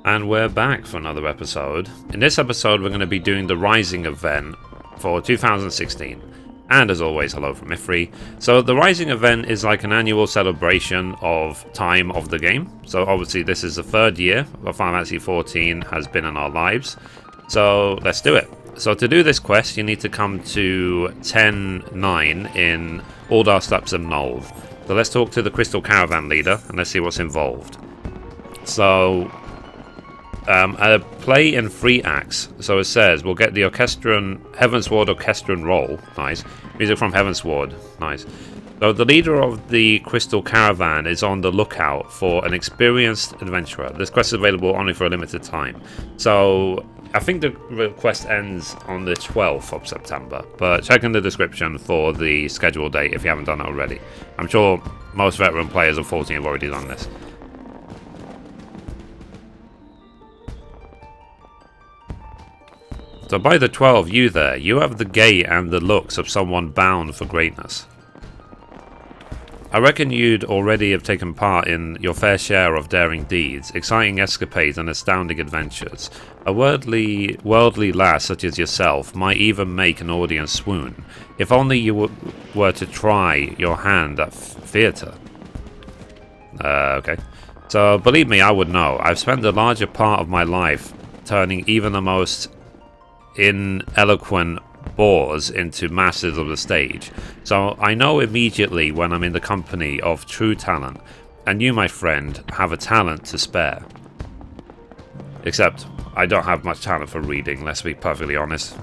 And we're back for another episode. In this episode, we're going to be doing the Rising event for 2016. And as always, hello from Mithrie. So the Rising event is like an annual celebration of time of the game. So obviously this is the third year of Final Fantasy XIV has been in our lives. So let's do it. So to do this quest, you need to come to 10-9 in Aldar Steppes and Nulv. So let's talk to the Crystal Caravan leader and let's see what's involved. So a play in 3 acts. So it says we'll get the Heavensward Orchestran roll. Nice. Music from Heavensward. Nice. So the leader of the Crystal Caravan is on the lookout for an experienced adventurer. This quest is available only for a limited time. So I think the request ends on the 12th of September. But check in the description for the scheduled date if you haven't done it already. I'm sure most veteran players of 14 have already done this. So by the 12, you have the gait and the looks of someone bound for greatness. I reckon you'd already have taken part in your fair share of daring deeds, exciting escapades and astounding adventures. A worldly lass such as yourself might even make an audience swoon, if only you were to try your hand at theatre. Okay. So believe me, I would know. I've spent the larger part of my life turning even the most ineloquent bores into masters of the stage, so I know immediately when I'm in the company of true talent, and you, my friend, have a talent to spare. Except, I don't have much talent for reading, let's be perfectly honest.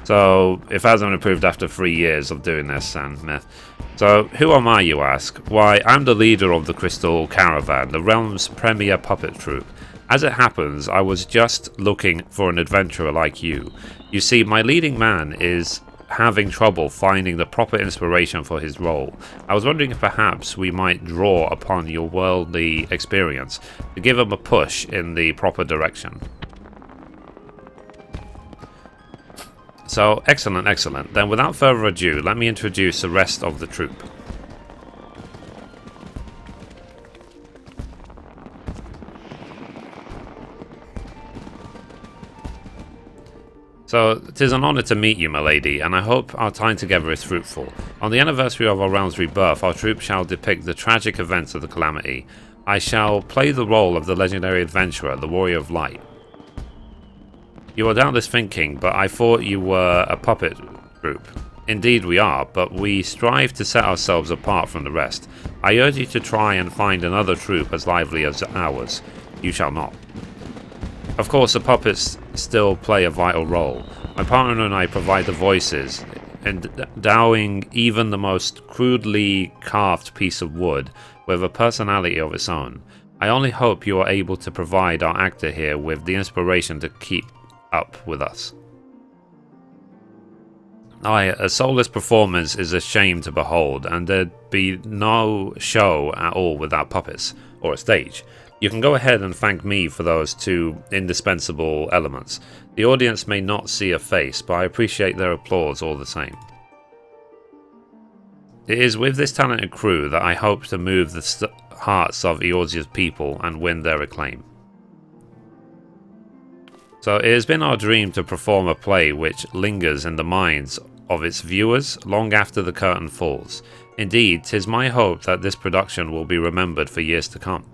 So, if hasn't improved after 3 years of doing this, and meh. So, who am I, you ask? Why, I'm the leader of the Crystal Caravan, the realm's premier puppet troupe. As it happens, I was just looking for an adventurer like you. You see, my leading man is having trouble finding the proper inspiration for his role. I was wondering if perhaps we might draw upon your worldly experience to give him a push in the proper direction. So, excellent, excellent. Then without further ado, let me introduce the rest of the troupe. So, it is an honour to meet you, my lady, and I hope our time together is fruitful. On the anniversary of our realm's rebirth, our troupe shall depict the tragic events of the calamity. I shall play the role of the legendary adventurer, the Warrior of Light. You are doubtless thinking, but I thought you were a puppet group. Indeed we are, but we strive to set ourselves apart from the rest. I urge you to try and find another troupe as lively as ours. You shall not. Of course, the puppets still play a vital role. My partner and I provide the voices, endowing even the most crudely carved piece of wood with a personality of its own. I only hope you are able to provide our actor here with the inspiration to keep up with us. A soulless performance is a shame to behold, and there'd be no show at all without puppets, or a stage. You can go ahead and thank me for those 2 indispensable elements. The audience may not see a face, but I appreciate their applause all the same. It is with this talented crew that I hope to move the hearts of Eorzea's people and win their acclaim. So it has been our dream to perform a play which lingers in the minds of its viewers long after the curtain falls. Indeed, 'tis my hope that this production will be remembered for years to come.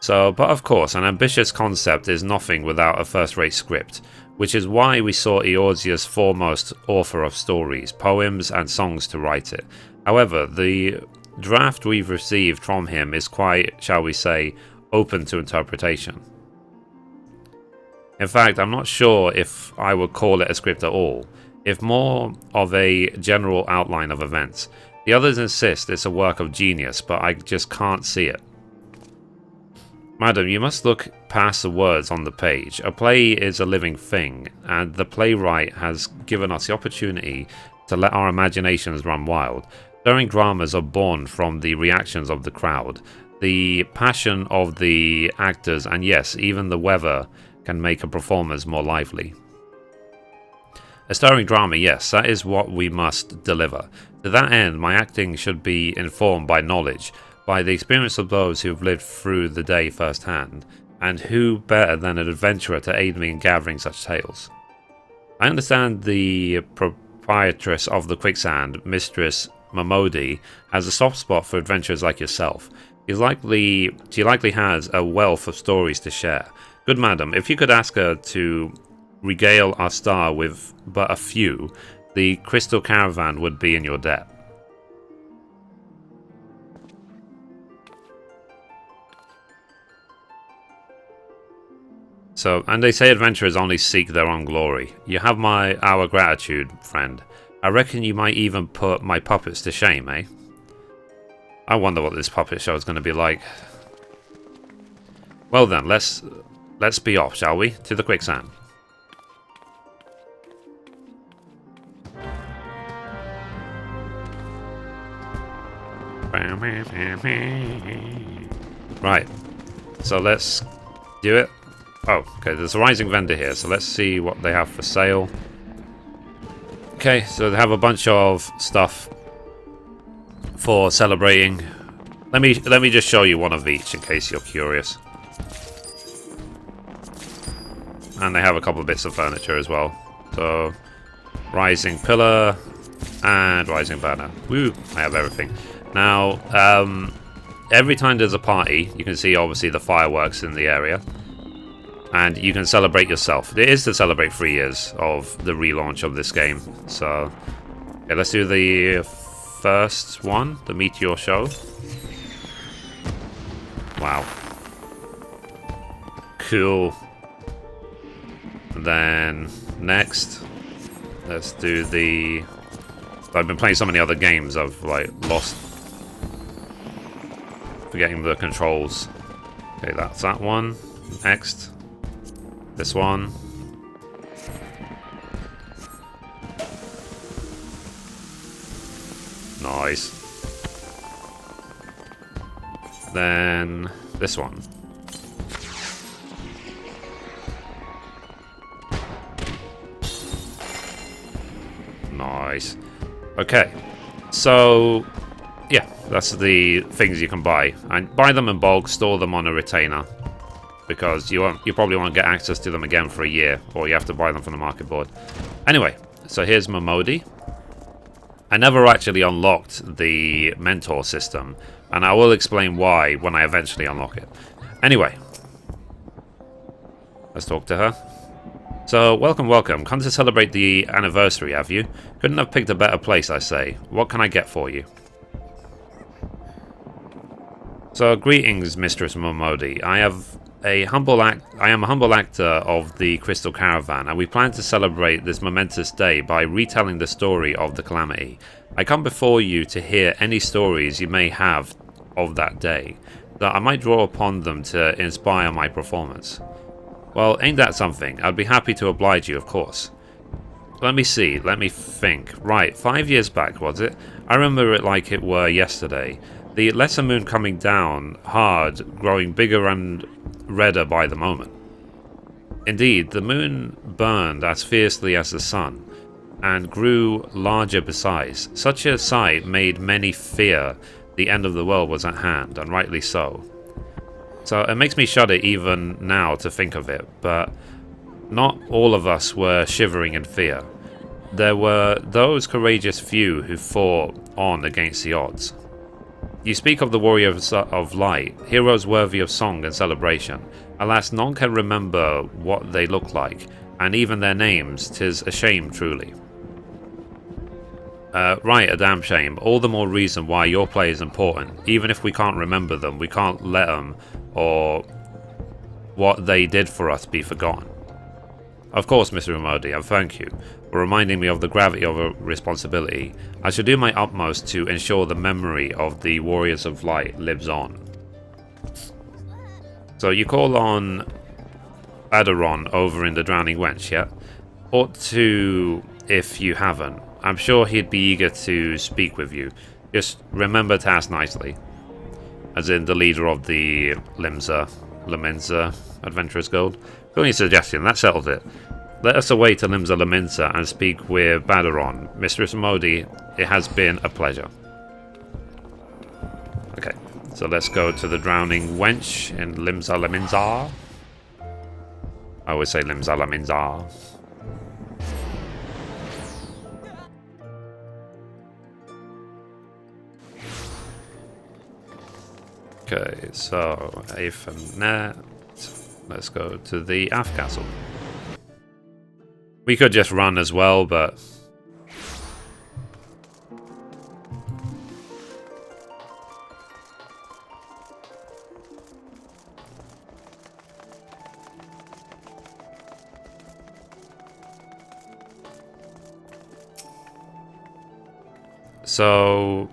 So, but of course, an ambitious concept is nothing without a first-rate script, which is why we sought Eorzea's foremost author of stories, poems and songs to write it. However, the draft we've received from him is quite, shall we say, open to interpretation. In fact, I'm not sure if I would call it a script at all, if more of a general outline of events. The others insist it's a work of genius, but I just can't see it. Madam, you must look past the words on the page. A play is a living thing, and the playwright has given us the opportunity to let our imaginations run wild. Stirring dramas are born from the reactions of the crowd, the passion of the actors, and yes, even the weather can make a performance more lively. A stirring drama, yes, that is what we must deliver. To that end, my acting should be informed by knowledge, by the experience of those who have lived through the day firsthand, and who better than an adventurer to aid me in gathering such tales? I understand the proprietress of the quicksand, Mistress Momodi, has a soft spot for adventurers like yourself. She likely has a wealth of stories to share. Good madam, if you could ask her to regale our star with but a few, the Crystal Caravan would be in your debt. So, and they say adventurers only seek their own glory. You have our gratitude, friend. I reckon you might even put my puppets to shame, eh? I wonder what this puppet show is going to be like. Well then, let's be off, shall we? To the quicksand. Right. So let's do it. Oh, okay, there's a rising vendor here, so let's see what they have for sale. Okay, so they have a bunch of stuff for celebrating. Let me just show you one of each in case you're curious. And they have a couple of bits of furniture as well. So, rising pillar and rising banner. Woo! I have everything. Now, every time there's a party, you can see obviously the fireworks in the area. And you can celebrate yourself. It is to celebrate 3 years of the relaunch of this game. So, okay, let's do the first one, the Meteor Show. Wow. Cool. And then, next, let's do the... I've been playing so many other games, I've like lost... Forgetting the controls. Okay, that's that one. Next. This one. Nice. Then this one. Nice. Okay. So, yeah, that's the things you can buy. And buy them in bulk, store them on a retainer. Because you probably won't get access to them again for a year, or you have to buy them from the market board. Anyway, so here's Momodi. I never actually unlocked the mentor system, and I will explain why when I eventually unlock it. Anyway, let's talk to her. So, welcome, welcome. Come to celebrate the anniversary, have you? Couldn't have picked a better place, I say. What can I get for you? So, greetings, Mistress Momodi. I am a humble actor of the Crystal Caravan, and we plan to celebrate this momentous day by retelling the story of the Calamity. I come before you to hear any stories you may have of that day, that I might draw upon them to inspire my performance. Well, ain't that something? I'd be happy to oblige you, of course. Let me see, let me think. Right, 5 years back, was it? I remember it like it were yesterday. The lesser moon coming down hard, growing bigger and redder by the moment. Indeed, the moon burned as fiercely as the sun, and grew larger besides. Such a sight made many fear the end of the world was at hand, and rightly so. So it makes me shudder even now to think of it, but not all of us were shivering in fear. There were those courageous few who fought on against the odds. You speak of the warriors of light, heroes worthy of song and celebration. Alas, none can remember what they look like, and even their names. 'Tis a shame, truly. Right, a damn shame. All the more reason why your play is important. Even if we can't remember them, we can't let them, or what they did for us, be forgotten. Of course, Mr. Momodi, and thank you for reminding me of the gravity of a responsibility. I shall do my utmost to ensure the memory of the Warriors of Light lives on. So you call on Aderon over in the Drowning Wench, yeah? Ought to, if you haven't. I'm sure he'd be eager to speak with you. Just remember to ask nicely. As in the leader of the Limenza Adventurers Guild. Got any suggestion? That settles it. Let us away to Limsa Laminsa and speak with Baderon. Mistress Modi, it has been a pleasure. Okay, So let's go to the Drowning Wench in Limsa. I always say Limsa. Okay, so Aif and Net. Let's go to the Aft Castle. We could just run as well, but so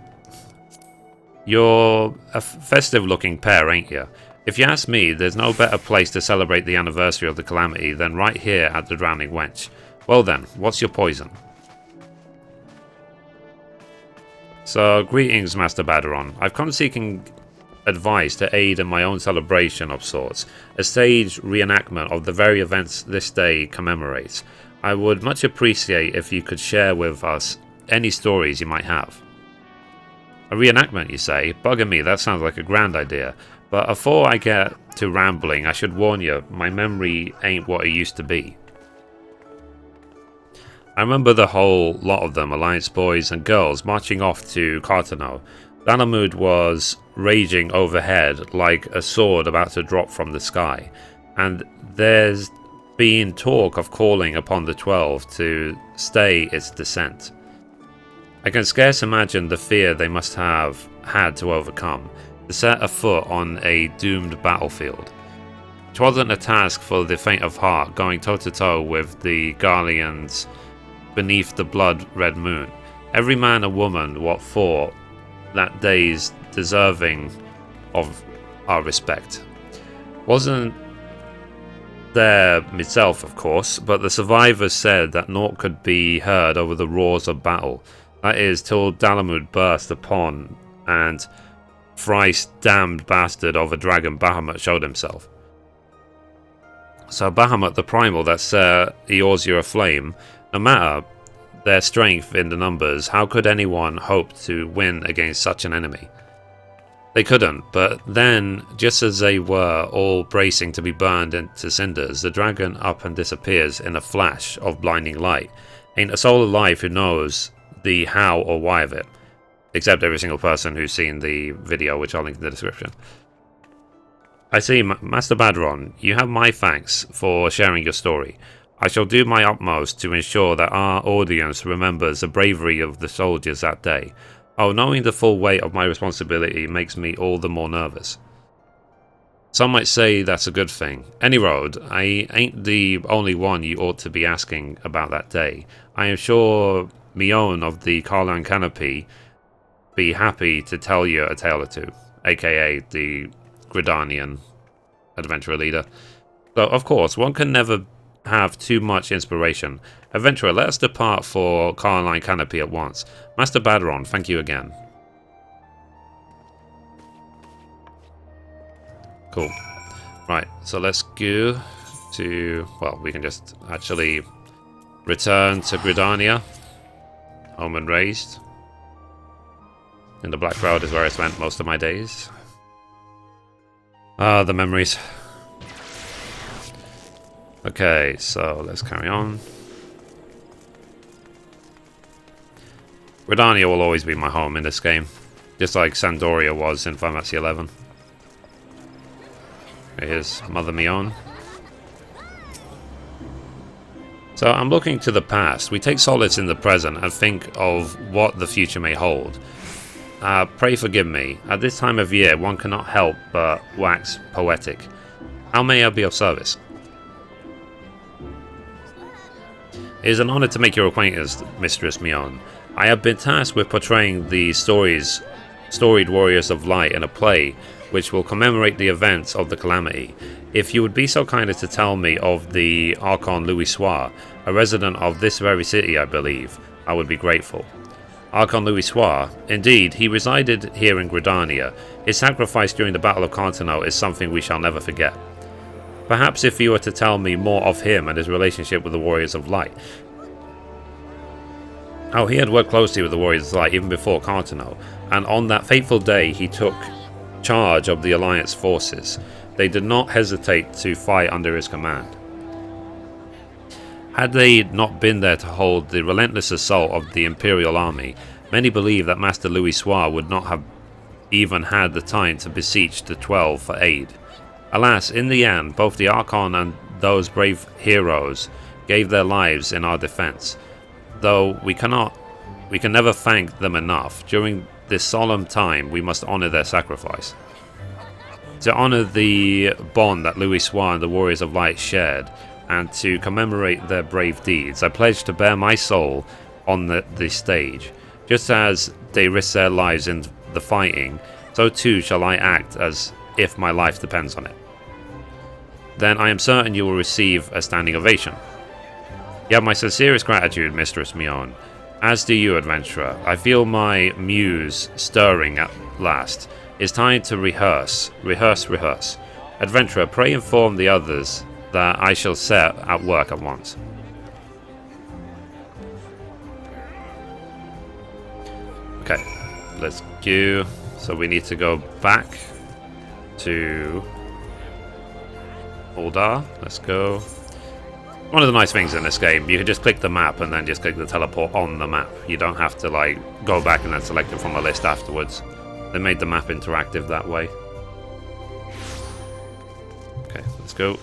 you're a festive looking pair, ain't you? If you ask me, there's no better place to celebrate the anniversary of the Calamity than right here at the Drowning Wench. Well then, what's your poison? So, greetings, Master Baderon. I've come seeking advice to aid in my own celebration of sorts, a staged reenactment of the very events this day commemorates. I would much appreciate if you could share with us any stories you might have. A reenactment, you say? Bugger me, that sounds like a grand idea. But before I get to rambling, I should warn you, my memory ain't what it used to be. I remember the whole lot of them, Alliance boys and girls, marching off to Cartano. Dalamud was raging overhead like a sword about to drop from the sky, and there's been talk of calling upon the 12 to stay its descent. I can scarce imagine the fear they must have had to overcome, to set a foot on a doomed battlefield. It wasn't a task for the faint of heart, going toe-to-toe with the Garleans beneath the blood-red moon. Every man and woman what fought that day's deserving of our respect. Wasn't there myself, of course, but the survivors said that naught could be heard over the roars of battle. That is, till Dalamud burst upon and thrice damned bastard of a dragon Bahamut showed himself. So Bahamut the primal that set Eorzea aflame, no matter their strength in the numbers, how could anyone hope to win against such an enemy? They couldn't, but then, just as they were all bracing to be burned into cinders, the dragon up and disappears in a flash of blinding light. Ain't a soul alive who knows the how or why of it. Except every single person who's seen the video, which I'll link in the description. I see, Master Baderon, you have my thanks for sharing your story. I shall do my utmost to ensure that our audience remembers the bravery of the soldiers that day. Oh, knowing the full weight of my responsibility makes me all the more nervous. Some might say that's a good thing. Any road, I ain't the only one you ought to be asking about that day. I am sure Mion of the Carlan Canopy be happy to tell you a tale or two, aka the Gridanian adventurer leader. So, of course, one can never have too much inspiration. Adventurer, let us depart for Carline Canopy at once. Master Baderon, thank you again. Cool. Right, so let's go to... well, we can just actually return to Gridania. Home and raised. In the Black Road is where I spent most of my days. Ah, the memories. Okay, so let's carry on. Gridania will always be my home in this game, just like Sandoria was in Final Fantasy XI. Here's Mother Mion. So I'm looking to the past. We take solace in the present and think of what the future may hold. Pray forgive me. At this time of year, one cannot help but wax poetic. How may I be of service? It is an honor to make your acquaintance, Mistress Mion. I have been tasked with portraying the storied warriors of light in a play which will commemorate the events of the Calamity. If you would be so kind as to tell me of the Archon Louis Soir, a resident of this very city, I believe, I would be grateful. Archon Louis Soir, indeed, he resided here in Gridania. His sacrifice during the Battle of Cartano is something we shall never forget. Perhaps if you were to tell me more of him and his relationship with the Warriors of Light. Oh, he had worked closely with the Warriors of Light even before Cartano, and on that fateful day he took charge of the Alliance forces. They did not hesitate to fight under his command. Had they not been there to hold the relentless assault of the Imperial army, many believe that Master Louis Soir would not have even had the time to beseech the 12 for aid. Alas, in the end, both the Archon and those brave heroes gave their lives in our defense, though we can never thank them enough. During this solemn time, we must honor their sacrifice. To honor the bond that Louis Soir and the Warriors of Light shared, and to commemorate their brave deeds, I pledge to bear my soul on the stage. Just as they risked their lives in the fighting, so too shall I act as if my life depends on it. Then I am certain you will receive a standing ovation. You have my sincerest gratitude, Mistress Mion. As do you, adventurer. I feel my muse stirring at last. It's time to rehearse. Rehearse. Adventurer, pray inform the others that I shall set at work at once. Okay, let's go. So we need to go back to Uldar. Let's go. One of the nice things in this game, you can just click the map and then just click the teleport on the map. You don't have to like go back and then select it from the list afterwards. They made the map interactive that way. Okay, let's go.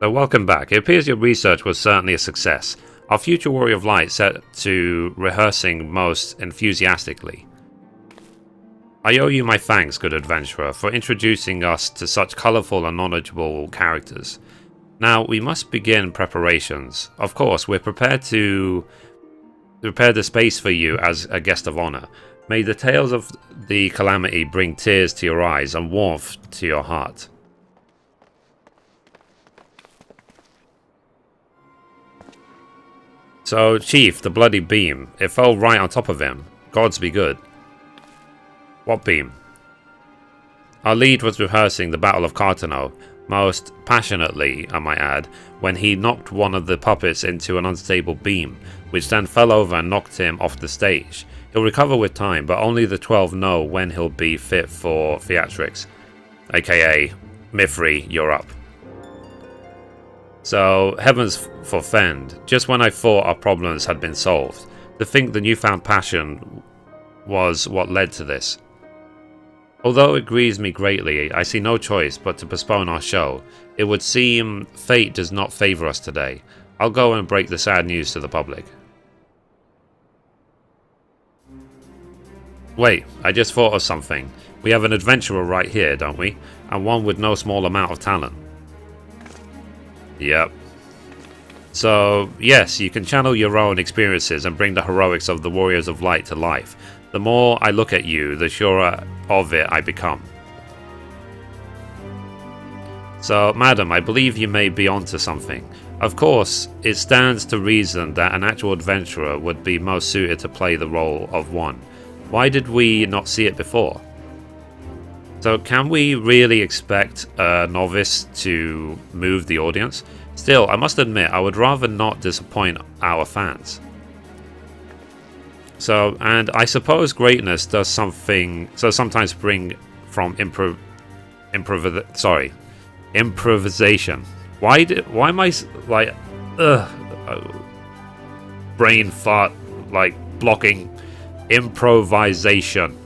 So welcome back. It appears your research was certainly a success. Our future Warrior of Light set to rehearsing most enthusiastically. I owe you my thanks, good adventurer, for introducing us to such colourful and knowledgeable characters. Now we must begin preparations. Of course, we're prepared to prepare the space for you as a guest of honour. May the tales of the calamity bring tears to your eyes and warmth to your heart. So, Chief, the bloody beam. It fell right on top of him. Gods be good. What beam? Our lead was rehearsing the Battle of Cartano, most passionately, I might add, when he knocked one of the puppets into an unstable beam, which then fell over and knocked him off the stage. He'll recover with time, but only the 12 know when he'll be fit for theatrics. AKA, Mithrie, you're up. So, heavens forfend, just when I thought our problems had been solved, to think the newfound passion was what led to this. Although it grieves me greatly, I see no choice but to postpone our show. It would seem fate does not favour us today. I'll go and break the sad news to the public. Wait, I just thought of something. We have an adventurer right here, don't we? And one with no small amount of talent. Yep. So, yes, you can channel your own experiences and bring the heroics of the Warriors of Light to life. The more I look at you, the surer of it I become. So, madam, I believe you may be onto something. Of course, it stands to reason that an actual adventurer would be most suited to play the role of one. Why did we not see it before? So can we really expect a novice to move the audience? Still, I must admit, I would rather not disappoint our fans. So, and I suppose greatness does sometimes bring from improvisation. Why am I like, brain fart, like blocking improvisation?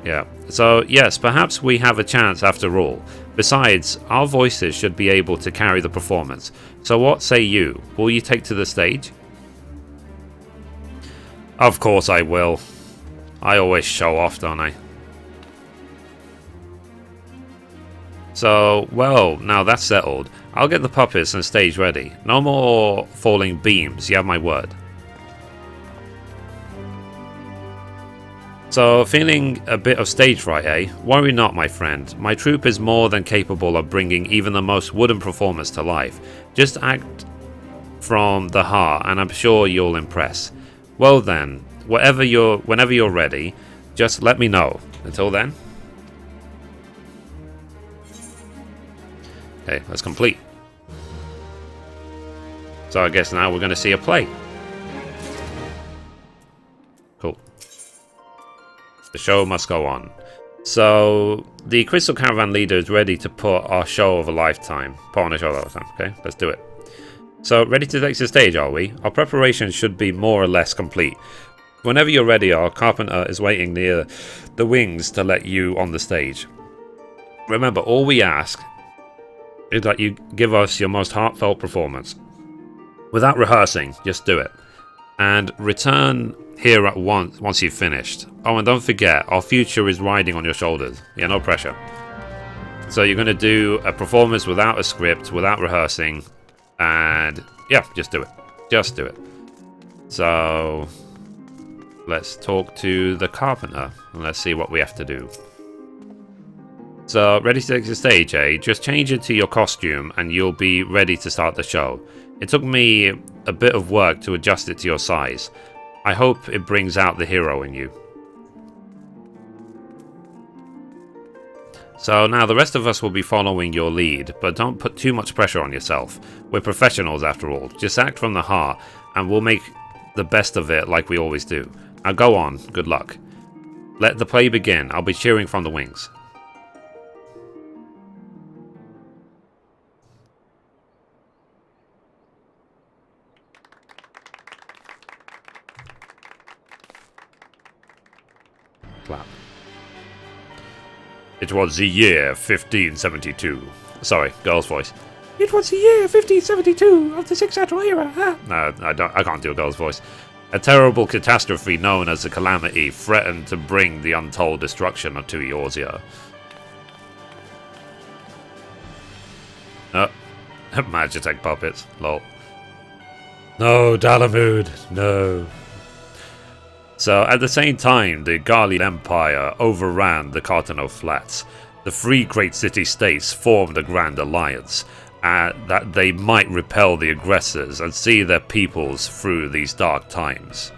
Yeah. So, yes, perhaps we have a chance after all. Besides, our voices should be able to carry the performance. So what say you? Will you take to the stage? Of course I will. I always show off, don't I? So, well, now that's settled. I'll get the puppets and stage ready. No more falling beams, you have my word. So, feeling a bit of stage fright, eh? Worry not, my friend. My troupe is more than capable of bringing even the most wooden performance to life. Just act from the heart, and I'm sure you'll impress. Well then, whenever you're ready, just let me know. Until then. Okay, that's complete. So I guess now we're going to see a play. Cool. The show must go on. So the Crystal Caravan leader is ready to put our show of a lifetime. Put on a show of a lifetime. Okay, let's do it. So ready to take the stage, are we? Our preparations should be more or less complete. Whenever you're ready, our carpenter is waiting near the wings to let you on the stage. Remember, all we ask is that you give us your most heartfelt performance. Without rehearsing, just do it. And return here at once you've finished. Oh, and don't forget, our future is riding on your shoulders. Yeah, no pressure. So you're going to do a performance without a script, without rehearsing. And yeah, just do it. Just do it. So let's talk to the carpenter and let's see what we have to do. So ready to take the stage, eh? Just change into your costume and you'll be ready to start the show. It took me a bit of work to adjust it to your size. I hope it brings out the hero in you. So now the rest of us will be following your lead, but don't put too much pressure on yourself. We're professionals after all. Just act from the heart and we'll make the best of it like we always do. Now go on, good luck. Let the play begin. I'll be cheering from the wings. Clap. It was the year 1572. Sorry, girl's voice. It was the year 1572 of the six-central era. No, I can't do a girl's voice. A terrible catastrophe known as the Calamity threatened to bring the untold destruction to Eorzea. Magitech puppets. Lol. No, Dalamud. No. So, at the same time, the Krile Empire overran the Cartano Flats. The three great city-states formed a grand alliance, that they might repel the aggressors and see their peoples through these dark times.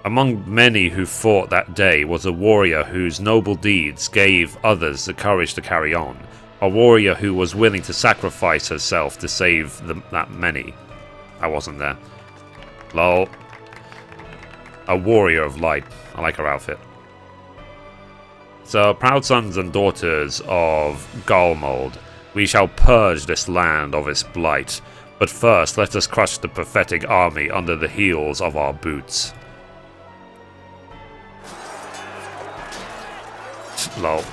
Among many who fought that day was a warrior whose noble deeds gave others the courage to carry on. A warrior who was willing to sacrifice herself to save that many. I wasn't there. Lol. A warrior of light. I like her outfit. So, proud sons and daughters of Galmold, we shall purge this land of its blight. But first, let us crush the pathetic army under the heels of our boots. Lol.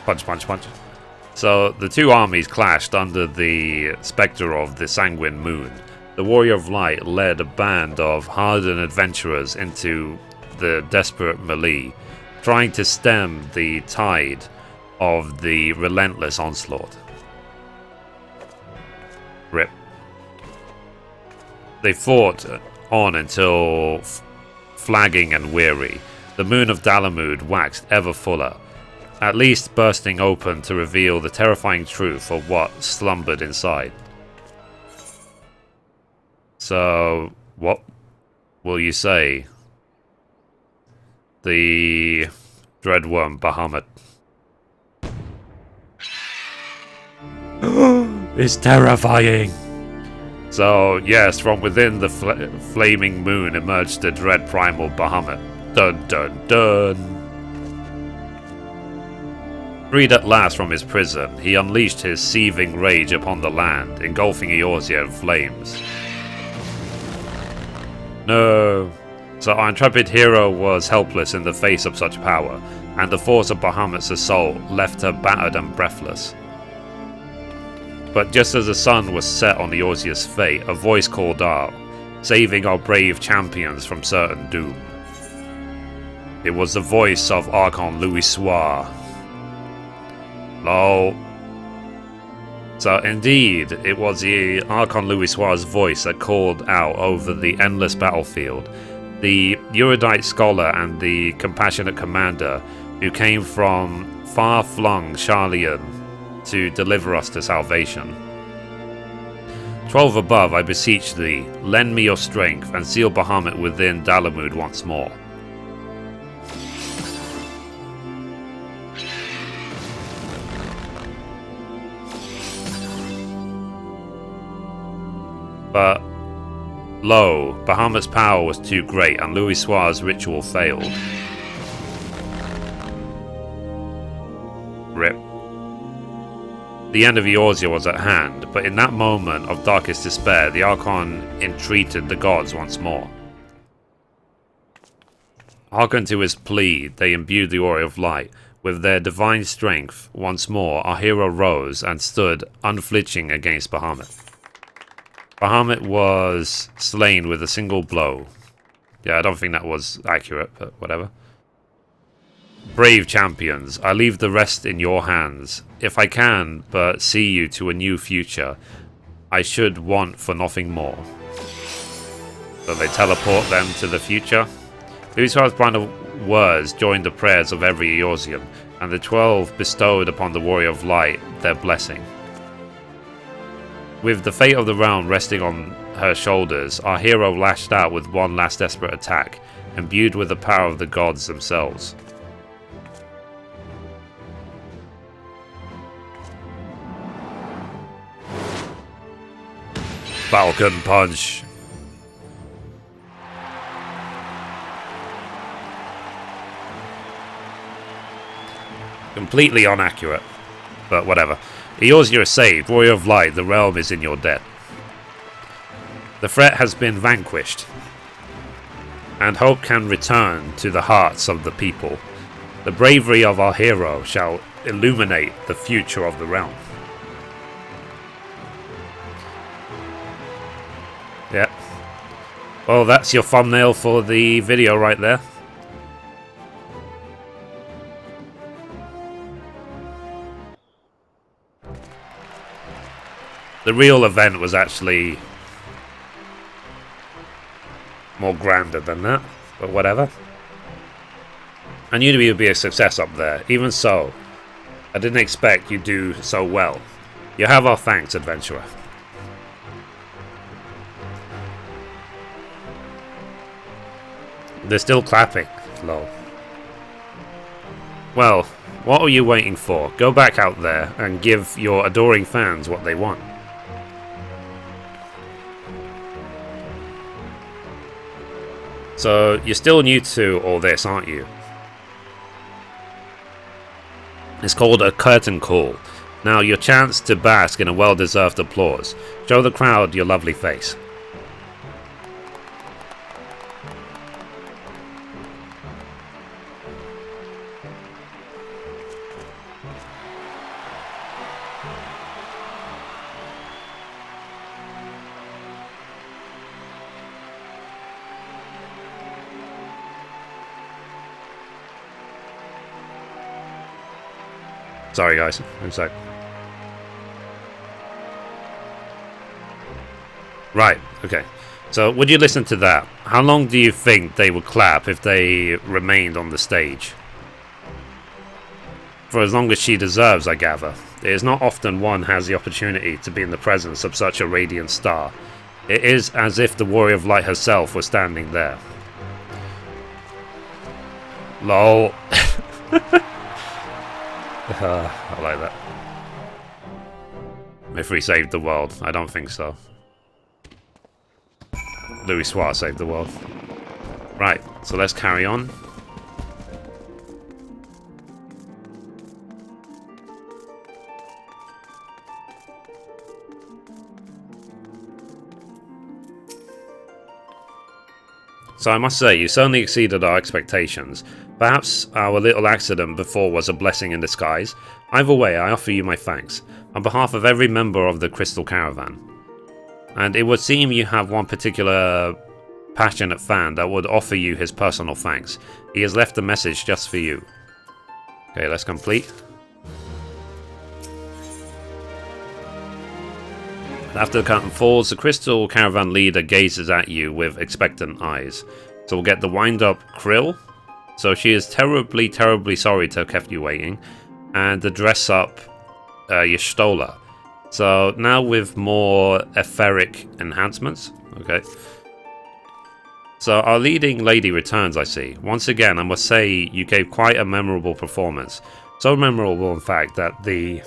Punch, punch, punch. So, the two armies clashed under the spectre of the Sanguine Moon. The Warrior of Light led a band of hardened adventurers into the desperate melee, trying to stem the tide of the relentless onslaught. RIP. They fought on until flagging and weary. The moon of Dalamud waxed ever fuller, at least bursting open to reveal the terrifying truth of what slumbered inside. So, what will you say? The Dreadworm Bahamut. It's terrifying! So, yes, from within the flaming moon emerged the dread primal Bahamut. Dun dun dun! Freed at last from his prison, he unleashed his seething rage upon the land, engulfing Eorzea in flames. No. So our intrepid hero was helpless in the face of such power, and the force of Bahamut's assault left her battered and breathless. But just as the sun was set on Eorzea's fate, a voice called out, saving our brave champions from certain doom. It was the voice of Archon Louis Soir. Lol. So indeed, it was the Archon Louisoir's voice that called out over the endless battlefield, the erudite scholar and the compassionate commander who came from far-flung Charlian to deliver us to salvation. 12 above, I beseech thee, lend me your strength and seal Bahamut within Dalamud once more. But, lo, Bahamut's power was too great and Louisoir's ritual failed. Rip. The end of Eorzea was at hand, but in that moment of darkest despair, the Archon entreated the gods once more. Hearken to his plea, they imbued the Aura of Light. With their divine strength, once more, our hero rose and stood unflinching against Bahamut. Bahamut was slain with a single blow. Yeah, I don't think that was accurate, but whatever. Brave champions, I leave the rest in your hands. If I can but see you to a new future, I should want for nothing more. So they teleport them to the future. Louisoir's brand of words joined the prayers of every Eorzean, and the 12 bestowed upon the Warrior of Light their blessing. With the fate of the realm resting on her shoulders, our hero lashed out with one last desperate attack, imbued with the power of the gods themselves. Falcon Punch. Completely inaccurate, but whatever. Eorzea is saved, Warrior of Light, the realm is in your debt. The threat has been vanquished, and hope can return to the hearts of the people. The bravery of our hero shall illuminate the future of the realm. Yep. Well, that's your thumbnail for the video right there. The real event was actually more grander than that, but whatever. I knew it would be a success up there. Even so, I didn't expect you'd do so well. You have our thanks, adventurer. They're still clapping. Lol. Well, what are you waiting for? Go back out there and give your adoring fans what they want. So, you're still new to all this, aren't you? It's called a curtain call. Now, your chance to bask in a well-deserved applause. Show the crowd your lovely face. Sorry guys, one sec. Right, okay. So, would you listen to that? How long do you think they would clap if they remained on the stage? For as long as she deserves, I gather. It is not often one has the opportunity to be in the presence of such a radiant star. It is as if the Warrior of Light herself was standing there. LOL. I like that. Mithrie saved the world. I don't think so. Louisoir saved the world. Right, so let's carry on. So I must say, you certainly exceeded our expectations. Perhaps our little accident before was a blessing in disguise. Either way, I offer you my thanks, on behalf of every member of the Crystal Caravan. And it would seem you have one particular passionate fan that would offer you his personal thanks. He has left a message just for you. Okay, let's complete. After the curtain falls, the crystal caravan leader gazes at you with expectant eyes. So we'll get the wind-up Krile. So she is terribly, terribly sorry to have kept you waiting. And the dress-up Y'shtola. So now with more etheric enhancements. Okay. So our leading lady returns, I see. Once again, I must say you gave quite a memorable performance. So memorable, in fact, that the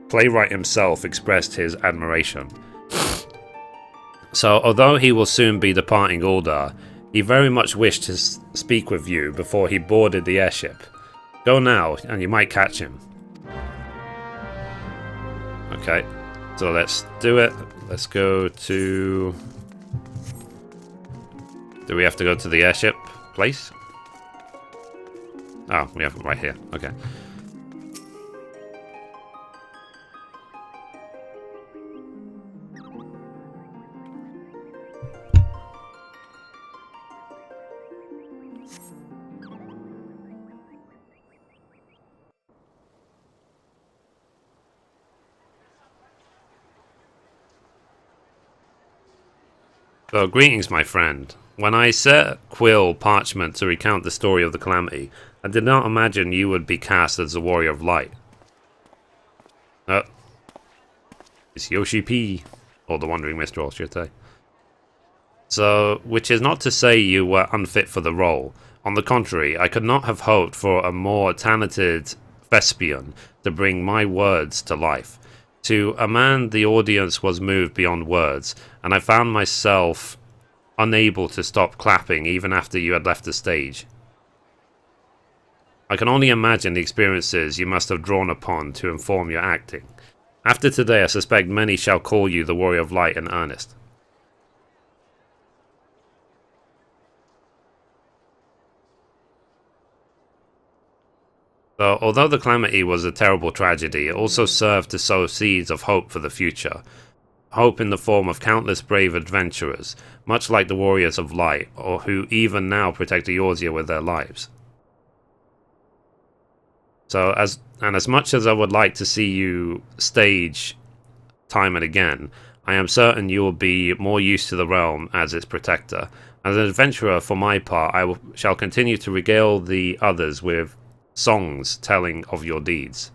playwright himself expressed his admiration. So, although he will soon be departing Ul'dah, he very much wished to speak with you before he boarded the airship. Go now, and you might catch him. Okay, so let's do it. Let's go to... Do we have to go to the airship place? Oh, we have it right here. Okay. So, greetings, my friend. When I set quill parchment to recount the story of the Calamity, I did not imagine you would be cast as the Warrior of Light. It's Yoshi P, or the Wandering Minstrel, should I say. So, which is not to say you were unfit for the role. On the contrary, I could not have hoped for a more talented thespian to bring my words to life. To a man, the audience was moved beyond words, and I found myself unable to stop clapping even after you had left the stage. I can only imagine the experiences you must have drawn upon to inform your acting. After today, I suspect many shall call you the Warrior of Light in earnest. So, although the Calamity was a terrible tragedy, it also served to sow seeds of hope for the future. Hope in the form of countless brave adventurers, much like the Warriors of Light, or who even now protect Eorzea with their lives. So, as much as I would like to see you stage time and again, I am certain you will be more used to the realm as its protector. As an adventurer, for my part, shall continue to regale the others with songs telling of your deeds.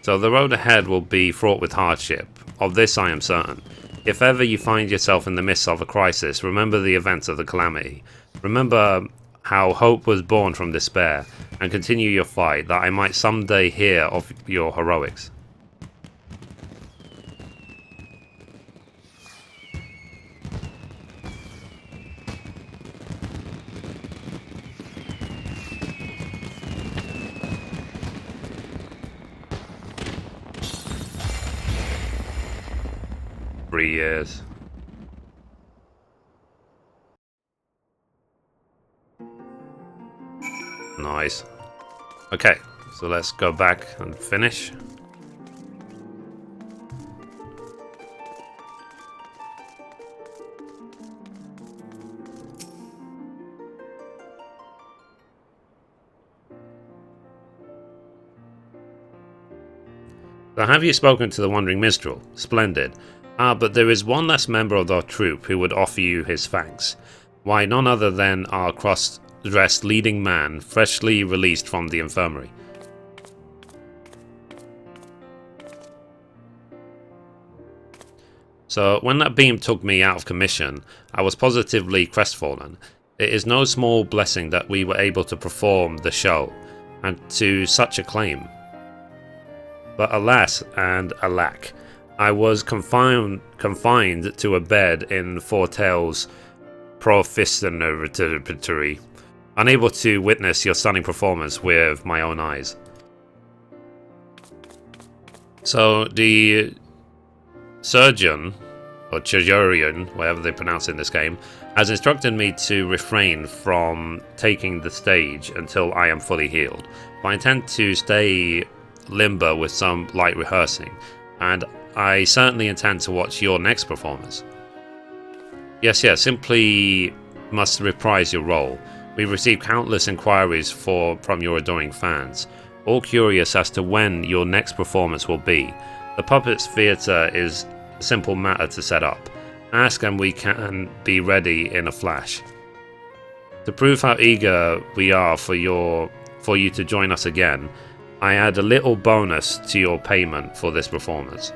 So the road ahead will be fraught with hardship. Of this I am certain. If ever you find yourself in the midst of a crisis, remember the events of the Calamity. Remember how hope was born from despair, and continue your fight, that I might someday hear of your heroics. Years. Nice. Okay, so let's go back and finish. So have you spoken to the Wandering Minstrel? Splendid. But there is one less member of our troop who would offer you his thanks. Why, none other than our cross-dressed leading man, freshly released from the infirmary. So, when that beam took me out of commission, I was positively crestfallen. It is no small blessing that we were able to perform the show, and to such acclaim. But alas and alack, I was confined to a bed in Fortale's prophystery, unable to witness your stunning performance with my own eyes. So the surgeon, or Chajurian, whatever they pronounce it in this game, has instructed me to refrain from taking the stage until I am fully healed. But I intend to stay limber with some light rehearsing, and I certainly intend to watch your next performance. Yes, simply must reprise your role. We've received countless inquiries from your adoring fans, all curious as to when your next performance will be. The Puppets Theatre is a simple matter to set up. Ask and we can be ready in a flash. To prove how eager we are for you to join us again, I add a little bonus to your payment for this performance.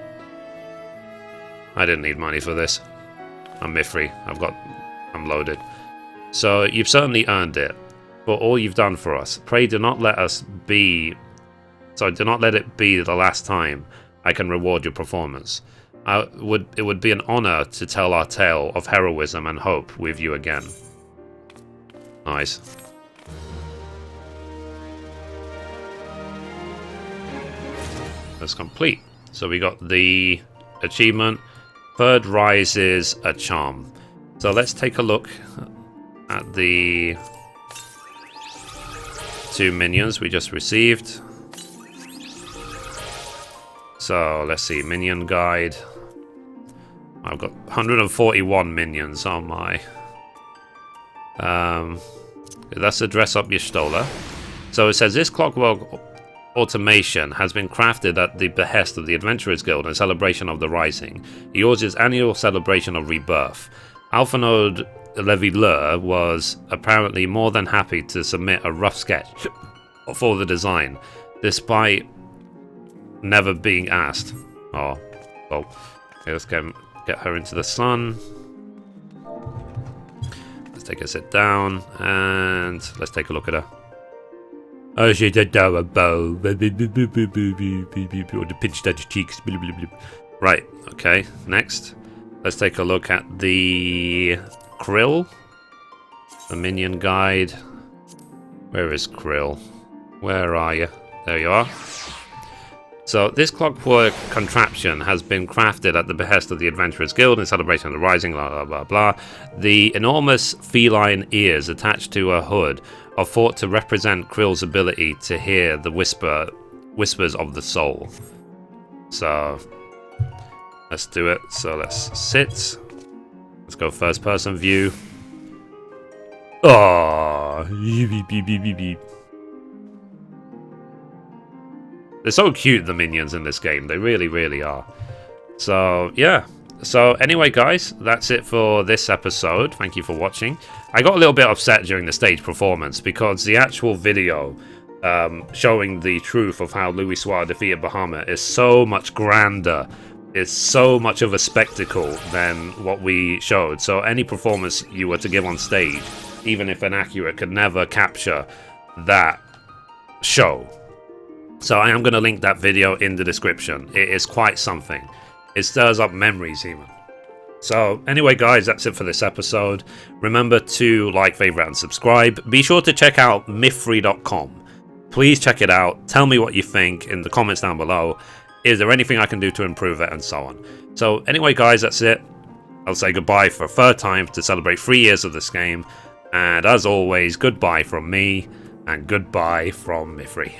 I didn't need money for this. I'm Mithrie. I'm loaded. So you've certainly earned it for all you've done for us. Pray do not let it be the last time I can reward your performance. It would be an honor to tell our tale of heroism and hope with you again. Nice. That's complete. So we got the achievement. Third rises a charm. So let's take a look at the 2 minions we just received. So let's see, minion guide. I've got 141 minions on my. That's to dress up your Stola. So it says this clockwork automation has been crafted at the behest of the Adventurers Guild in celebration of the Rising. Yours is annual celebration of rebirth. Alphanode Levileur was apparently more than happy to submit a rough sketch for the design, despite never being asked. Oh, well, okay, let's get her into the sun. Let's take a sit down and let's take a look at her. Oh, she's adorable. Or the pinched at your cheeks. Right, okay, next. Let's take a look at the Krile. The minion guide. Where is Krile? Where are you? There you are. So, this clockwork contraption has been crafted at the behest of the Adventurers Guild in celebration of the Rising, blah blah blah blah. The enormous feline ears attached to her hood are thought to represent Krile's ability to hear the whispers of the soul. So, let's do it. So, let's sit. Let's go first person view. Oh, they're so cute, the minions in this game. They really, really are. So, yeah. So, anyway, guys, that's it for this episode. Thank you for watching. I got a little bit upset during the stage performance because the actual video showing the truth of how Louisoix defeated Bahamut is so much grander. It's so much of a spectacle than what we showed. So, any performance you were to give on stage, even if inaccurate, could never capture that show. So I am going to link that video in the description. It is quite something. It stirs up memories even. So anyway, guys, that's it for this episode. Remember to like, favorite, and subscribe. Be sure to check out mithrie.com. Please check it out. Tell me what you think in the comments down below. Is there anything I can do to improve it, and so on. So anyway, guys, that's it. I'll say goodbye for a third time to celebrate 3 years of this game. And as always, goodbye from me, and goodbye from Mithrie.